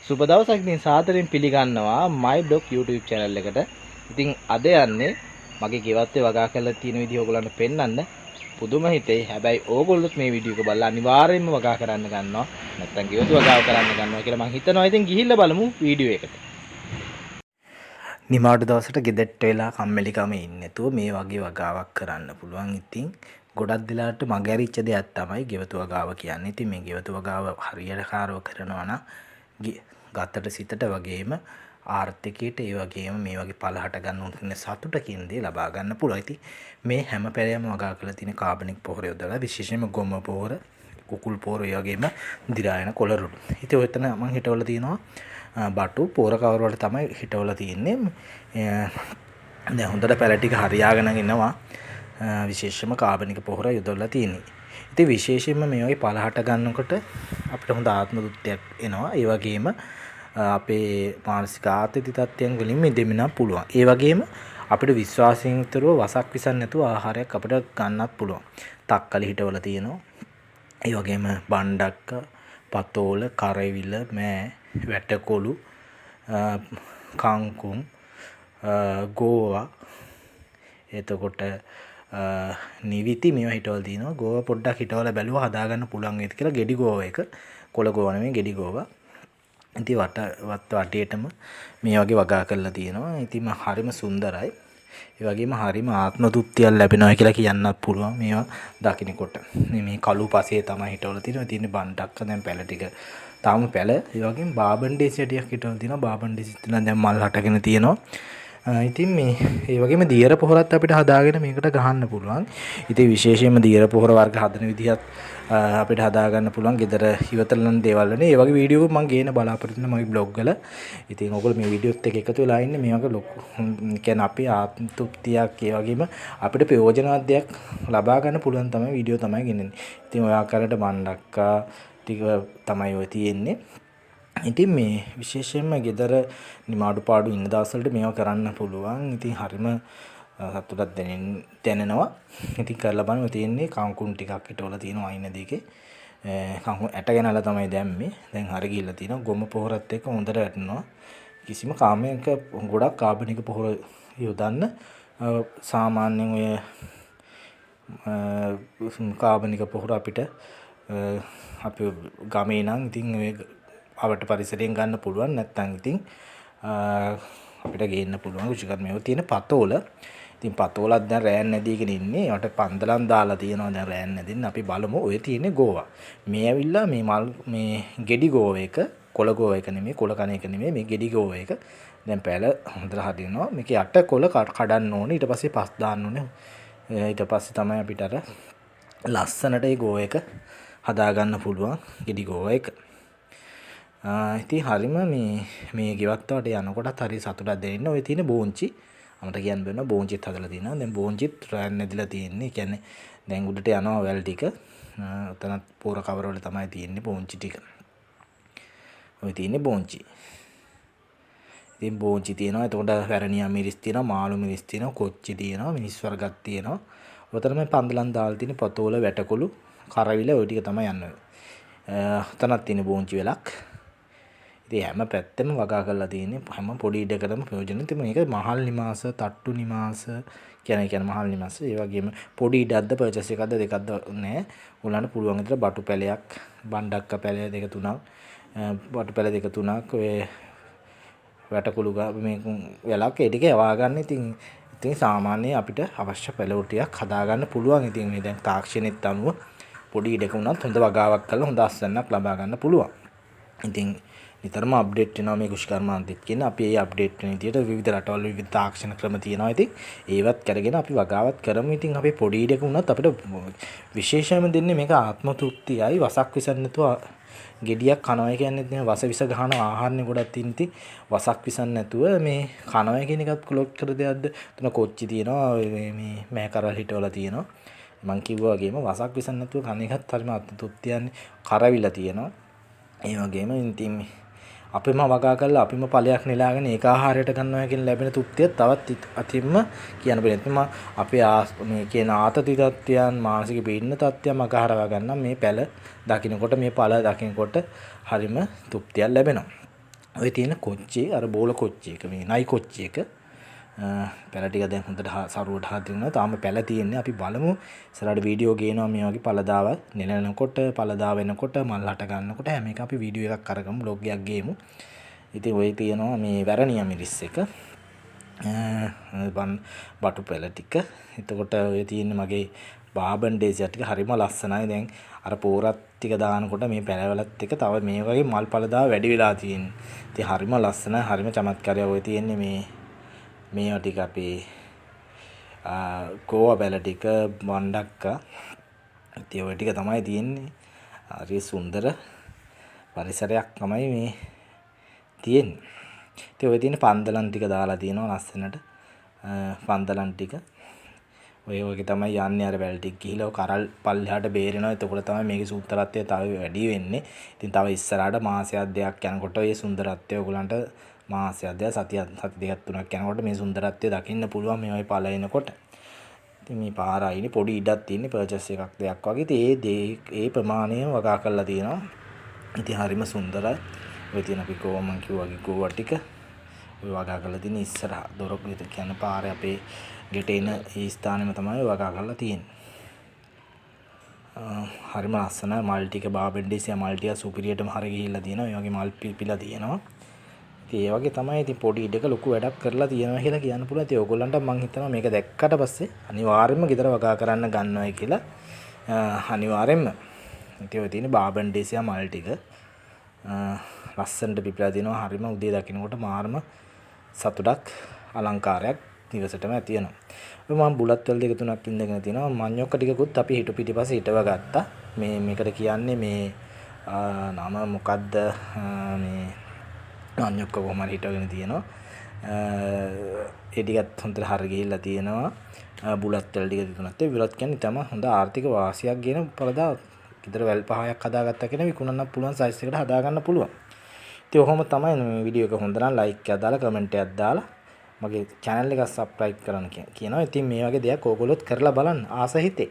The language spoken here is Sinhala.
සුබ දවසක්. ඉතින් සාදරයෙන් පිළිගන්නවා my blog YouTube channel එකට. ඉතින් අද යන්නේ මගේ ගෙවත්තේ වගා කරලා තියෙන විදිහ ඕගොල්ලන්ට පෙන්වන්න. පුදුම හිතේ. හැබැයි ඕගොල්ලොත් මේ වීඩියෝ එක බලලා අනිවාර්යයෙන්ම වගා කරන්න ගන්නවා. නැත්තම් ගෙවතු වගාව කරන්න ගන්නවා කියලා මම හිතනවා. ඉතින් ගිහිල්ලා බලමු වීඩියෝ එකට. නිමාඩු දවසට ගෙදරට වෙලා කම්මැලිකම ඉන්නේ නැතුව මේ වගේ වගාවක් කරන්න පුළුවන්. ඉතින් ගොඩක් දෙලාට මගහැරිච්ච දෙයක් තමයි ගෙවතු වගාව කියන්නේ. ඉතින් මේ ගෙවතු වගාව හරියට කාරව කරනවා නම් ගතට සිතට වගේම ආර්ථිකයට ඒ වගේම මේ වගේ ඵල හට ගන්න උන සතුටකින් දේ ලබා ගන්න පුළුවන්. ඉතින් මේ හැම පැලයක්ම වගා කරලා තියෙන කාබනික් පොහොර යොදලා විශේෂයෙන්ම ගොම පොහොර, කුකුල් පොහොර වගේම දිරායන කොළරොඩු. ඉතින් ඔය එතන මම හිටවල තියෙනවා බටු පොර කවර වල තමයි හිටවල තියෙන්නේ. දැන් හොඳට පැල ටික හරියාගෙන ඉනවා. විශේෂයෙන්ම කාබනික පොහොර යොදලා තියෙන්නේ. ඉතින් විශේෂයෙන්ම මේ වගේ ඵල හට ගන්නකොට අපිට හොඳ ආත්ම තෘප්තියක් එනවා. ඒ වගේම අපේ මානසික ආතති තත්ත්වයන් වලින් මිදෙන්න පුළුවන්. ඒ වගේම අපිට විශ්වාසයෙන් යුතුව වසක් විසන් නැතුව ආහාරයක් අපිට ගන්නත් පුළුවන්. තක්කලි හිටවල තියෙනවා. ඒ වගේම බණ්ඩක්ක, පතෝල, කරවිල, මෑ, වැටකොළු, කංකුම්, ගෝවා, එතකොට නිවිති මේවා හිටවල තියෙනවා. ගෝවා පොඩ්ඩක් හිටවල බැලුවා හදාගන්න පුළුවන් වේද කියලා. ගෙඩි ගෝවා එක, කොළ ගෝවා නෙමෙයි ගෙඩි ගෝවා. ඉතින් වටේටම මේ වගේ වගා කරලා තියෙනවා. ඉතින් හරිම සුන්දරයි. ඒ වගේම හරිම ආත්ම තෘප්තියක් ලැබෙනවා කියලා කියන්නත් පුළුවන් මේවා දකින්නකොට. මේ කළු පසේ තමයි හිටවල තියෙනවා. තියෙන බණ්ඩක්ක දැන් පැල ටික තාම පැල. ඒ වගේම බාබන්ඩේසි ටිකක් හිටවල තියෙනවා. බාබන්ඩේසි තියෙනවා දැන් මල් හටගෙන තියෙනවා. ඉතින් මේ ඒ වගේම දියර පොහොරත් අපිට හදාගෙන මේකට ගහන්න පුළුවන්. ඉතින් විශේෂයෙන්ම දියර පොහොර වර්ග හදන විදිහත් අපිට හදා ගන්න පුළුවන්. ගෙදර ඉවතලන දේවල් වනේ. ඒ වගේ වීඩියෝ මම ගේන බලාපොරොත්තු වෙන මගේ බ්ලොග් වල. ඉතින් ඔයගොල්ලෝ මේ වීඩියෝත් එක්ක එකතු වෙලා ඉන්නේ මේ වගේ ලොකු කියන්නේ අපේ ආත්ම තෘප්තියක් ඒ වගේම අපිට ප්‍රයෝජනවත් දෙයක් ලබා ගන්න පුළුවන් තමයි වීඩියෝ තමයි ගෙනන්නේ. ඉතින් ඔය ආකාරයට බණ්ඩක්කා ටික තමයි ඔය තියෙන්නේ. ඉතින් මේ විශේෂයෙන්ම ගෙදර නිමාඩු පාඩු ඉන්න දවස්වලට මේවා කරන්න පුළුවන්. ඉතින් හරිම සතුටක් දැනෙනවා. ඉතින් කරලා බලන්න තියෙන්නේ කංකුම් ටිකක් හිටවල තියෙනවා අයින දෙකේ. කංකුම් ඇට ගැනලා තමයි දැම්මේ. දැන් හරි ගිහිල්ලා තියෙනවා. ගොම පොහොරත් එක්ක හොඳට වැටෙනවා. කිසිම කාමයක ගොඩක් කාබනික පොහොර යොදන්න සාමාන්‍යයෙන් ඔය කාබනික පොහොර අපිට අපි ගමේ නම් ඉතින් ඔය අවට පරිසරයෙන් ගන්න පුළුවන්. නැත්නම් ඉතින් අපිට ගේන්න පුළුවන් රුචිකරමේව තියෙන පතෝල. ඉතින් පතෝලත් දැන් රෑන් නැදීගෙන ඉන්නේ. ඒකට පන්දලම් දාලා තියෙනවා දැන් රෑන් නැදින්න. අපි බලමු. ඔය තියෙන්නේ ගෝවා. මේ ඇවිල්ලා මේ මල් මේ ගෙඩි ගෝව එක, කොළ ගෝව එක නෙමෙයි, කොළ කන එක නෙමෙයි, මේ ගෙඩි ගෝව එක. දැන් පැල හොඳට හදිනවා. මේකේ යට කොළ කඩන්න ඕනේ. ඊට පස්සේ පස් දාන්න ඕනේ. ඊට පස්සේ තමයි අපිට අර ලස්සනට ඒ ගෝව එක හදා ගන්න පුළුවන්. ගෙඩි ගෝව එක. ඉතින් හරිම මේ ගෙවත්තවට යනකොටත් හරි සතුටක් දැනෙන්න. ඔය තියෙන බෝංචි අපිට කියන්න බෑ. බෝංචිත් හදලා තියෙනවා. දැන් බෝංචිත් රෑන් නැදිලා තියෙන්නේ. කියන්නේ දැන් උඩට යනවා වැල් ටික. උතනත් පොර කවර වල තමයි තියෙන්නේ බෝංචි ටික. ඔය තියෙන්නේ බෝංචි. ඉතින් බෝංචි තියෙනවා. එතකොට පැරණියා මිරිස් තියෙනවා, මාළු මිරිස් තියෙනවා, කොච්චි තියෙනවා, මිනිස් වර්ගක් තියෙනවා. උතන මේ පන්දලන් දාලා තියෙන පතෝල, වැටකොළු, කරවිල ඔය ටික තමයි යන්නේ. උතනත් තියෙන බෝංචි වෙලක්. ඉතින් හැම පැත්තෙම වගා කරලා තියෙන්නේ. හැම පොඩි ඉඩකටම ප්‍රයෝජන. ඉතින් මේක මහල් නිවාස, තට්ටු නිවාස කියන මහල් නිවාස. ඒ වගේම පොඩි ඉඩක්ද පර්චේස් එකක්ද දෙකක්ද නැහැ. උලන්න පුළුවන් විතර බටු පැලයක්, බණ්ඩක්ක පැලය දෙක තුනක්, බටු පැල දෙක තුනක්, ඔය වැටකුළු මේ වෙලක් ඒ ටික යවා ගන්න. ඉතින් සාමාන්‍ය අපිට අවශ්‍ය පැලෝ ටිකක් හදා ගන්න පුළුවන්. ඉතින් මේ දැන් තාක්ෂණෙත් අනුව පොඩි ඉඩක වුණත් හොඳ වගාවක් කරලා හොඳ අස්වැන්නක් ලබා ගන්න පුළුවන්. ඉතින් නිතරම අප්ඩේට් වෙනවා මේ කෘෂිකර්මාන්තෙත් කියන. අපි ඒ අප්ඩේට් වෙන විදිහට විවිධ රටවල විවිධ තාක්ෂණ ක්‍රම තියෙනවා. ඉතින් ඒවත් කරගෙන අපි වගාවත් කරමු. ඉතින් අපේ පොඩි ඉඩක වුණත් අපිට විශේෂයෙන්ම දෙන්නේ මේක ආත්ම තෘප්තියයි. වසක් විසන්න නැතුව ගෙඩියක් කනවා කියන්නේ වස විස ගහන ආහාරනේ ගොඩක් තියෙන. ඉතින් වසක් විසන්න නැතුව මේ කනවා කියන එකත් ක්ලොක් කර දෙයක්ද. තුන කොච්චි තියෙනවා. මේ මෑ කරල් හිටවල තියෙනවා. මං කිව්වා වගේම වසක් විසන්න නැතුව කන එකත් හරිම ආත්ම තෘප්තියන්නේ. කරවිලා තියෙනවා. ඒ වගේම ඉතින් අපිම වගා කරලා අපිම ඵලයක් නෙලාගෙන ඒක ආහාරයට ගන්නවා කියන ලැබෙන තෘප්තිය තවත් අතින්ම කියන්න බෑ. එතන අපේ මේ කියන ආතති තත්ත්වයන්, මානසික පීඩන තත්ත්වයන් මගහරවා ගන්න මේ පැල දකින්නකොට, මේ ඵල දකින්නකොට හරිම තෘප්තියක් ලැබෙනවා. ඔය තියෙන කොච්චිය අර බෝල කොච්චි එක මේ නයි කොච්චි එක පැල ටික දැන් හොඳට සරුවට හදනවා. තාම පැල තියෙන්නේ. අපි බලමු ඉස්සරහට වීඩියෝ ගේනවා මේ වගේ පළදාව නෙලනකොට පළදාව වෙනකොට මල් හට ගන්නකොට හැම එක අපි වීඩියෝ එකක් අරගමු බ්ලොග් එකක් ගේමු. ඉතින් ඔය තියෙනවා මේ වැරණිය මිරිස් එක. බටු පැල ටික. එතකොට ඔය තියෙන්නේ මගේ බාබන් ඩේසියා ටික හරිම ලස්සනයි. දැන් අර පෝරත් ටික දානකොට මේ පැලවලත් එක තව මේ වගේ මල් පළදාව වැඩි වෙලා තියෙන්නේ. ඉතින් හරිම ලස්සනයි හරිම චමත්කාරයි. ඔය තියෙන්නේ මේවා ටික අපේ කෝවා පැල ටික වණ්ඩක්කා. ඉතින් ඔය ටික තමයි තියෙන්නේ. හරි සුන්දර පරිසරයක් තමයි මේ තියෙන්නේ. ඉතින් ඔය තියෙන පන්දලන් ටික දාලා තියෙනවා ලස්සනට. පන්දලන් ටික ඔය වගේ තමයි යන්නේ. අර වැල් ටික ගිහිලා කරල් පල්ලෙහාට බේරෙනවා. එතකොට තමයි මේකේ සුන්දරත්වය තව වැඩි වෙන්නේ. ඉතින් තව ඉස්සරහට මාසයක් දෙකක් යනකොට ඔය සුන්දරත්වය ඔයගලන්ට මාසයක් දෙකක් සති දෙකක් තුනක් යනකොට මේ සුන්දරත්වය දකින්න පුළුවන් මේ වගේ පළවෙනකොට. ඉතින් මේ පාර අයිනේ පොඩි ඉඩක් තියෙන්නේ පර්චේස් එකක් දෙයක් වගේ. ඉතින් ඒ ප්‍රමාණය වගා කරලා තියෙනවා. ඉතින් හරිම සුන්දරයි. ඔය තියෙන අපි කොහොමද කිව්වාගේ ගෝවා ටික ඔය වගා කරලා තියෙන ඉස්සරහ දොරක විතර කියන පාරේ අපේ ගෙට එන ඒ ස්ථානෙම තමයි වගා කරලා තියෙන්නේ. හරිම ලස්සනයි මල් ටික බාබන් ඩේසියා මල් ටික සුපිරියටම හරිය ගිහිල්ලා තියෙනවා. මේ වගේ මල් පිපිලා තියෙනවා. ඉතින් ඒ වගේ තමයි ඉතින් පොඩි ඉඩක ලොකු වැඩක් කරලා තියෙනවා කියලා කියන්න පුළුවන්. ඉතින් ඕගොල්ලන්ට මම හිතනවා මේක දැක්කට පස්සේ අනිවාර්යයෙන්ම ගෙදර වගා කරන්න ගන්නවයි කියලා. අනිවාර්යයෙන්ම. ඉතින් ඔය තියෙන බාබන් ඩේසියා මල් ටික ලස්සනට පිපිලා තියෙනවා. හරිම උදේ දකින්නකොට මාරම සතුටක් අලංකාරයක් නිවසටම ඇති වෙනවා. ඔය මම බුලත් වල දෙක තුනක් ඉඳගෙන තියෙනවා. මඤ්ඤොක්ක ටිකකුත් අපි හිටු පිටිපස්සේ හිටව ගත්තා. මේකට කියන්නේ මේ නම මොකද්ද මේ මඤ්ඤොක්ක කොහොම හරි හිටවගෙන තියෙනවා. ඒ ටිකත් හොඳට හරි ගිහිල්ලා තියෙනවා. බුලත් වල ටික තුනක් ඒ බුලත් කියන්නේ තම හොඳ ආර්ථික වාසියක් ගෙන පළදා ඊතර වැල් පහයක් හදාගත්තා කියන විකුණන්න පුළුවන් සයිස් එකකට හදා ගන්න පුළුවන්. ඉතින් ඔහොම තමයි මේ වීඩියෝ එක හොඳ නම් ලයික් එකක් දාලා කමෙන්ට් එකක් දාලා මගේ channel එක subscribe කරන්න කියනවා. ඉතින් මේ වගේ දෙයක් ඕගොල්ලොත් කරලා බලන්න ආස හිතේ.